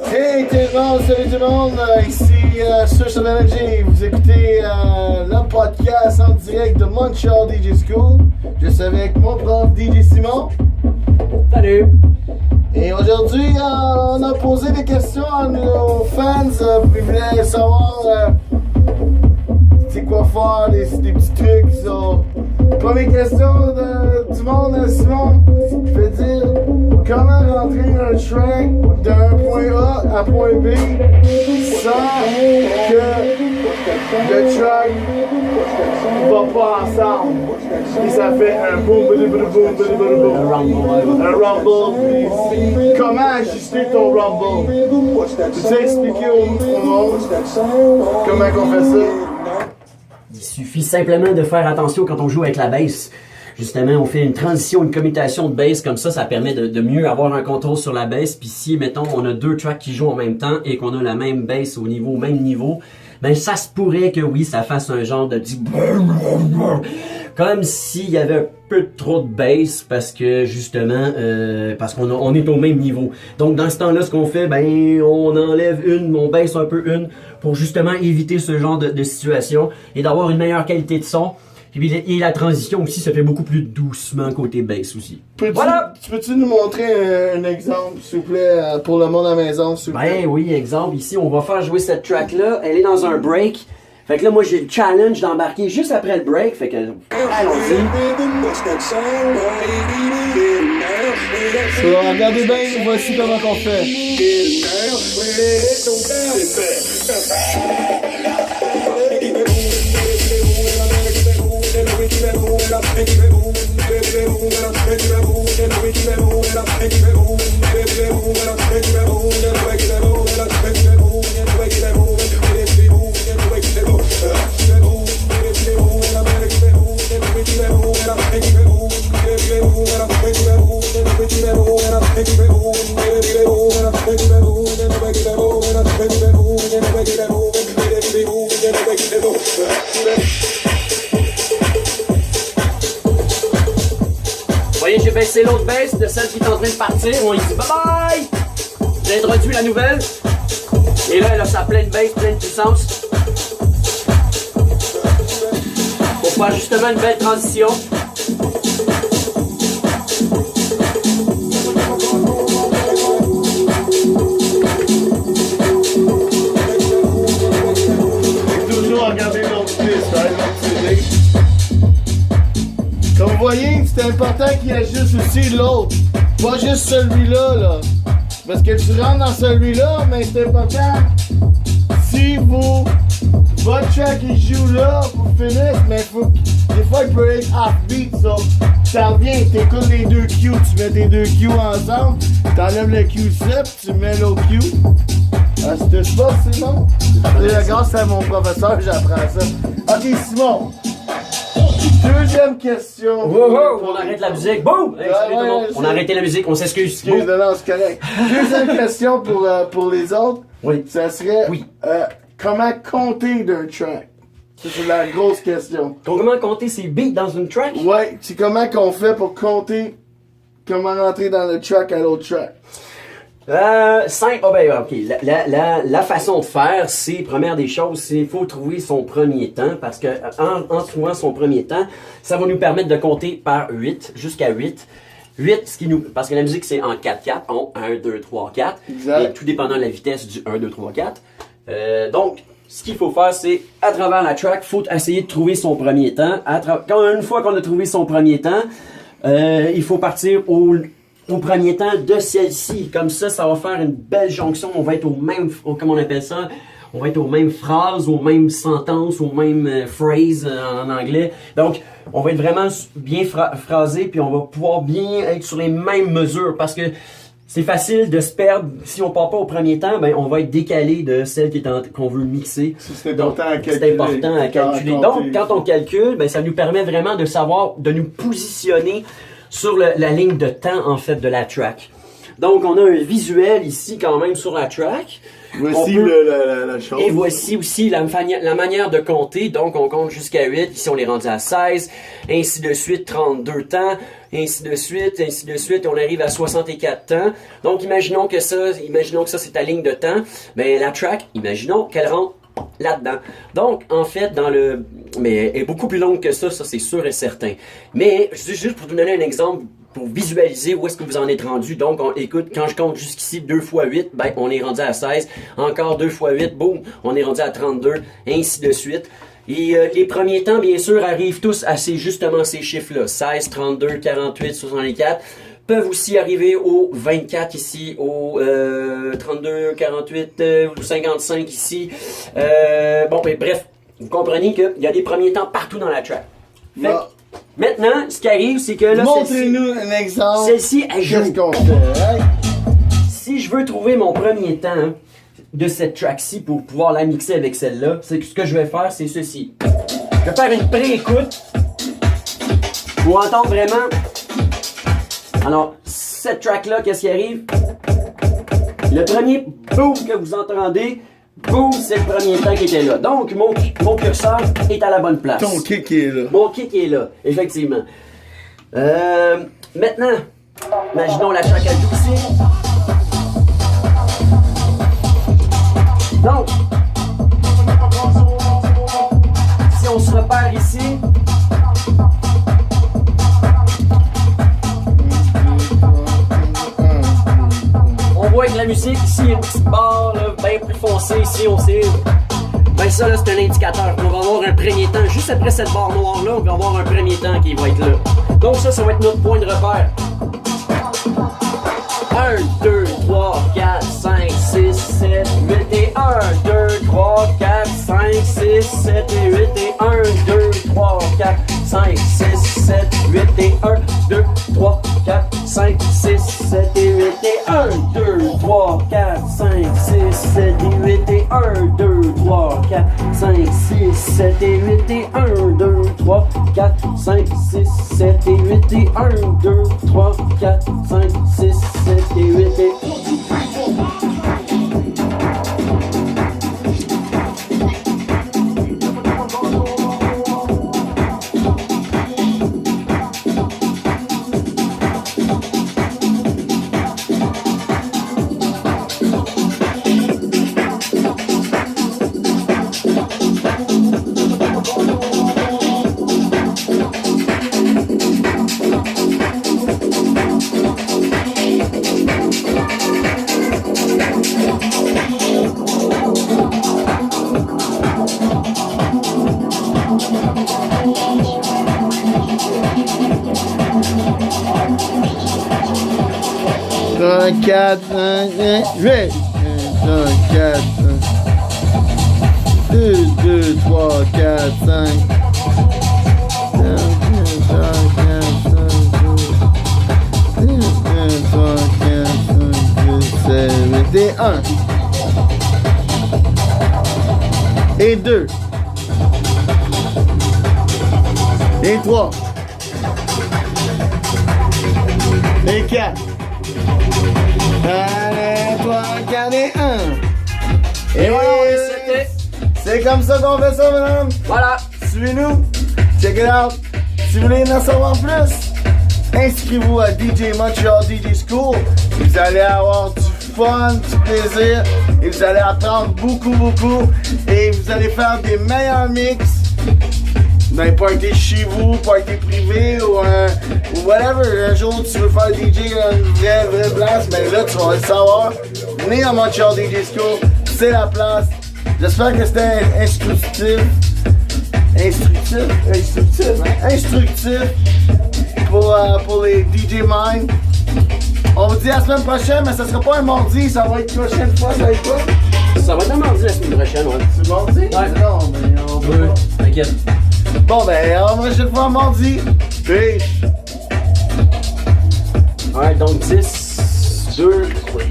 Hey tout le monde, salut tout le monde, ici Source of Energy, vous écoutez le podcast en direct de Montreal DJ School. Je suis avec mon prof DJ Simon. Salut! Et aujourd'hui, on a posé des questions à nos fans, ils voulaient savoir c'est quoi faire, des petits trucs. So, première question du monde, Simon, je veux dire, comment rentrer un track d'un point A à point B sans que le track ne va pas ensemble? Et ça fait un boom, boom, boom, boom, boom, boom. Un rumble. Puis, comment ajuster ton rumble? Tu sais expliquer au monde comment on fait ça? Il suffit simplement de faire attention quand on joue avec la bass. Justement, on fait une transition, une commutation de bass, comme ça permet de mieux avoir un contrôle sur la bass. Puis si, mettons, on a deux tracks qui jouent en même temps et qu'on a la même bass au même niveau, ben ça se pourrait que oui, ça fasse un genre de petit comme s'il y avait un peu trop de bass parce que justement, parce qu'on est au même niveau. Donc dans ce temps-là, ce qu'on fait, ben on enlève on baisse un peu pour justement éviter ce genre de situation et d'avoir une meilleure qualité de son. Et la transition aussi se fait beaucoup plus doucement côté bass aussi. Voilà! Peux-tu nous montrer un exemple, s'il vous plaît, pour le monde à la maison, s'il vous plaît? Ben oui, exemple. Ici, on va faire jouer cette track-là. Elle est dans un break. Fait que là, moi, j'ai le challenge d'embarquer juste après le break. Fait que, allons-y. So, regardez bien, voici comment on fait. Voyez, j'ai baissé l'autre baisse de celle qui est en train de partir. On lui dit bye bye! J'ai introduit la nouvelle. Et là, elle a sa pleine baisse, pleine puissance. Pour faire justement une belle transition. Toujours regarder l'autre piste, Comme vous voyez, c'est important qu'il ajuste aussi l'autre. Pas juste celui-là, là. Parce que tu rentres dans celui-là, mais c'est important. Si votre track il joue là pour finir, mais des fois il peut être off-beat, ça revient, t'écoutes les deux cues, tu mets tes deux cues ensemble, t'enlèves le cue slip, tu mets l'autre cue. C'était pas, Simon? Grâce à mon professeur, j'apprends ça. Ok, Simon. Deuxième question. On arrête la musique. Boum! Hey, salut tout le monde. On a arrêté la musique, on s'excuse. Non, c'est correct. Deuxième question pour les autres. Oui. Ça serait oui. Comment compter d'un track? Ça, c'est la grosse question. Comment compter ses beats dans une track? Ouais, c'est comment qu'on fait pour compter comment rentrer dans le track à l'autre track? Simple. Oh ben, ok. La façon de faire, c'est, première des choses, c'est faut trouver son premier temps, parce que en trouvant son premier temps, ça va nous permettre de compter par 8, jusqu'à 8. 8, parce que la musique c'est en 4-4, 1, 2, 3, 4. Exact. Et tout dépendant de la vitesse du 1, 2, 3, 4. Donc, ce qu'il faut faire, c'est, à travers la track, faut essayer de trouver son premier temps. Une fois qu'on a trouvé son premier temps, il faut partir au premier temps de celle-ci. Comme ça va faire une belle jonction. On va être comment on appelle ça? On va être aux mêmes phrases, aux mêmes sentences, aux mêmes phrases en anglais. Donc, on va être vraiment bien phrasé, puis on va pouvoir bien être sur les mêmes mesures, parce que c'est facile de se perdre. Si on part pas au premier temps, ben on va être décalé de celle qu'on veut mixer. C'est important à calculer. C'est important à calculer. Donc, quand on calcule, ben ça nous permet vraiment de savoir, de nous positionner sur la ligne de temps, en fait, de la track. Donc, on a un visuel ici quand même sur la track. Voici la chose. Et voici aussi la manière de compter. Donc, on compte jusqu'à 8. Ici, on est rendu à 16. Ainsi de suite, 32 temps. Ainsi de suite, ainsi de suite. On arrive à 64 temps. Donc, imaginons que ça, c'est ta ligne de temps. Mais la track, imaginons qu'elle rentre là-dedans. Donc, en fait, mais elle est beaucoup plus longue que ça c'est sûr et certain. Mais, juste pour vous donner un exemple, pour visualiser où est-ce que vous en êtes rendu. Donc, écoute, quand je compte jusqu'ici 2 x 8, ben, on est rendu à 16. Encore 2 x 8, boum, on est rendu à 32, ainsi de suite. Et les premiers temps, bien sûr, arrivent tous à justement ces chiffres-là. 16, 32, 48, 64. Peuvent aussi arriver au 24 ici, au 32, 48, ou 55 ici. Bon, ben, bref, vous comprenez qu'il y a des premiers temps partout dans la track. Fait maintenant, ce qui arrive, c'est que là, montrez-nous un exemple. Celle-ci, elle joue. Qu'est-ce qu'on fait? Hein? Si je veux trouver mon premier temps de cette track-ci pour pouvoir la mixer avec celle-là, c'est que ce que je vais faire, c'est ceci. Je vais faire une pré-écoute pour entendre vraiment. Alors, cette track-là, qu'est-ce qui arrive? Le premier boom que vous entendez, boom, c'est le premier temps qui était là. Donc, mon curseur est à la bonne place. Ton kick est là. Mon kick est là, effectivement. Maintenant, imaginons la track à joue ici. Donc, si on se repère ici, on voit que la musique ici, il y a une petite barre bien plus foncée ici, on sait. Ben ça là, c'est un indicateur. On va avoir un premier temps. Juste après cette barre noire là, on va avoir un premier temps qui va être là. Donc ça va être notre point de repère. 1, 2, 3, 4, 5, 6, 7, 8 et 1, 2, 3, 4, 5, 6, 7 et 8 et 1, 2, 3, 4, 5, 6, 7, 8 et 1, 2, 3, 4, 5, 6, 7 et 8 et 1, 2, 3, 4, 5, 6, 7 et 8 et 1, 2, 3, 4, 5, 6, 7 et 8 et 1, 2, 3, 4, 5, 6, 7 et 8 et 1, 2, 3, 4, 5, 6, 7 et 8 et 4, 5, 8, 4, 2, 2, 3, 4, 5, 8 et 1 et 2 et 3 et 4 allez, 3, 4 et 1 et voilà, on est seté. C'est comme ça qu'on fait ça, madame. Voilà. Suivez-nous, check it out. Si vous voulez en savoir plus, inscrivez-vous à DJ Montreal DJ School. Vous allez avoir du fun, du plaisir, et vous allez apprendre beaucoup, et vous allez faire des meilleurs mix dans les parties chez vous, party privé ou whatever. Un jour tu veux faire DJ dans une vraie place, mais là tu vas le savoir. Venez à Montreal DJ School, c'est la place. J'espère que c'était instructif pour les DJ Mind. On vous dit à la semaine prochaine, mais ça sera pas un mardi, ça va être la prochaine fois, ça va être quoi? Ça va être un mardi la semaine prochaine, ouais. C'est mardi? Ouais. Non, mais on peut pas. T'inquiète. Bon, ben, à la prochaine fois mardi. Peace! Ouais, donc 10, 2, 3.